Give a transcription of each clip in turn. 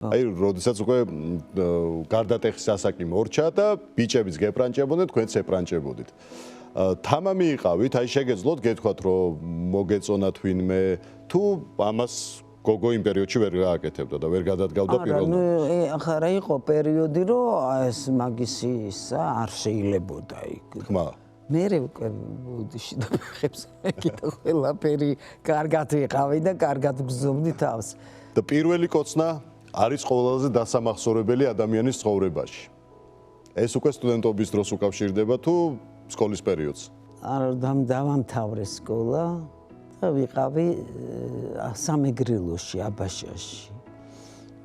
აი, როდესაც უკვე გარდატეხის ასაკი მორჩა და ბიჭებიც გეპრანჭებოდნენ, თქვენც ეპრანჭებოდით. თამამი იყავით, აი შეგეძლოთ გეთქვათ, რომ მოგეწონათ ვინმე, თუ ამას გოგო იმ პერიოდში ვერ გააკეთებდა და ვერ გადადგავდა პირველ ნომერს. ახლა რა იყო პერიოდი, რომ ეს მაგისი ისა არ შეიძლებოდა იქ. ხმა. მე უკვე ბუდიში და ხებს ეკითხა ყველაფერი კარგად ვიყავი და კარგად გზობდი თავს. და პირველი კოცნა არის ყველაზე დასამახსოვრებელი ადამიანის ცხოვრებაში. ეს უკვე სტუდენტობის დროს უკავშირდება თუ სკოლის პერიოდს? არ დავამთავრე სკოლა და ვიყავი სამეგრილოში, აბაშაში.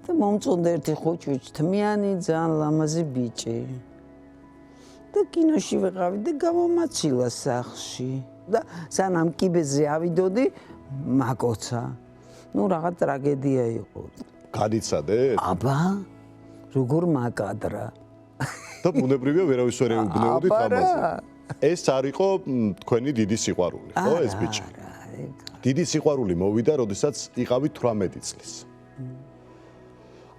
და მომწონდა ერთი ხუჭი, თმიანი, ძალიან ლამაზი ბიჭი. და კინოში ვიყავი და გამომაცილა სახლში. და სანამ კიბეზე ავიდოდი, მაკოცა. ნუ რაღაც ტრაგედია იყო. განიცადეთ? აბა, როგორ მაკადრა. და ბუნებრივია ვერავის ვერ ეუბნეოდით ამაზე. ეს არ იყო თქვენი დიდი სიყვარული, ხო, ეს ბიჭი? დიდი სიყვარული მოვიდა, როდესაც იყავით 18 წლის.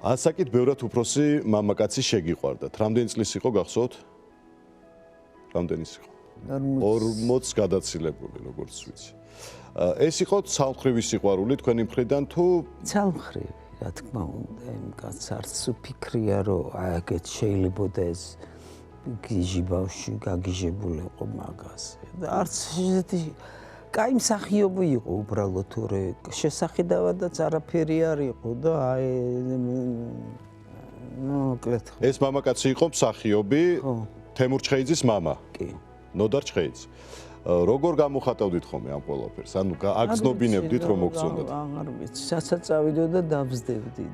ასაკით ბევრად უფროსი მამაკაცი შეგიყვარდათ. რამდენი წლის იყო გახსოვთ? რამდენი იყო? 40 გადაცილებული, როგორც ვიცი. ეს იყო ცალმხრივი სიყვარული თქვენი მხრიდან თუ ცალმხრივი, რა თქმა უნდა, იმ კაცს არც უფიქრია, რომ აგეთ შეიძლებოდა ეს გიჟი ბავშვი გაგიჟებულიყო მაგაზე. და არც ესეთი კაი მსახიობი იყო უბრალოდ, თორე შესახედავადაც არაფერი არ იყო და აი მოკლედ. ეს მამაკაცი იყო მსახიობი, თემურ ჩხეიძის მამა. კი. ნოდარ ჩხეიძე. როგორ გამოხატავდით ხოლმე ამ ყველაფერს? ანუ აგზნობინებდით რომ მოგწონდათ? აღარ ვიცი, სასაც წავიდოდა და დავსდებდი.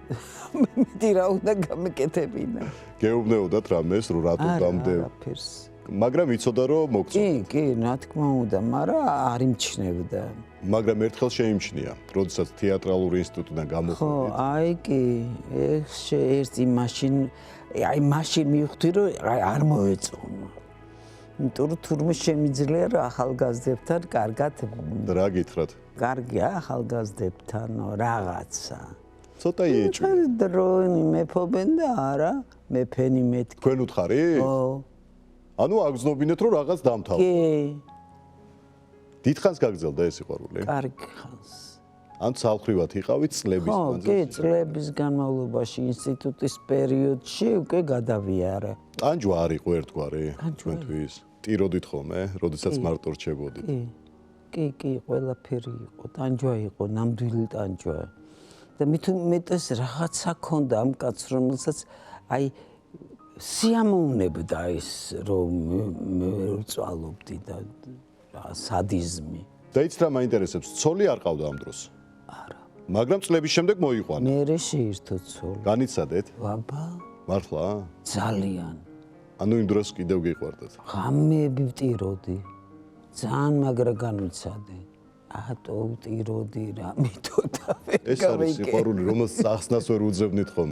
მეტი რა უნდა გამეკეთებინა. გეუბნეოდათ რამეს, რომ რატო დამდე? არაფერს. მაგრამ იცოდა რომ მოგწონდათ. კი, რა თქმა უნდა, მაგრამ არ იმჩნევდა. მაგრამ ერთხელ შეიმჩნია, როდესაც თეატრალური ინსტიტუტიდან გამოხვიდით. ხო, აი კი, ერთი მაშინ მივხვდი, რომ არ მოეწონა. იმიტომ რომ თურმე შემიძლია რომ ახალგაზრდებთან კარგად რა გითხრათ? კარგია ახალგაზრდებთან რაღაცა. ცოტა იეჭვი. დროინი მეფობენ და არა, მეფენი მეთქი. თქვენ უთხარი? ხო. ანუ აგზნობინეთ რომ რაღაც დამთავრდა. კი. დიდხანს გაგრძელდა ეს სიყვარული? კარგი ხანს. ან ცალმხრივად იყავით წლების მანძილზე? ხო, კი, წლების განმავლობაში ინსტიტუტის პერიოდში უკვე გადავიარე. ტანჯვა არ იყო ერთგვარი თქვენთვის? ტიროდით ხოლმე, როდესაც მარტო რჩებოდით? კი, ყველაფერი იყო. ტანჯვა იყო, ნამდვილი ტანჯვა. და მით უმეტეს რაღაცა ქონდა ამ კაცს, რომელსაც აი სიამოვნებდა ის რომ ვწვალობდი და სადიზმი. დაიც რა მაინტერესებს, ცოლი არ ყავდა ამ დროს? არა. მაგრამ წლების შემდეგ მოიყვანა. მერე შეირთო ცოლი. განიცადეთ? ვაბა. მართლა? ძალიან. ანუ იმ დროს კიდევ გიყვარდათ? ღამეები ვტიროდი. ძალიან მაგრა განვიცადე. ატო ვტიროდი რა მითოდა ვერ ეს არის სიყვარული, რომელსაც ახსნას ვერ უძებნით ხოლმე.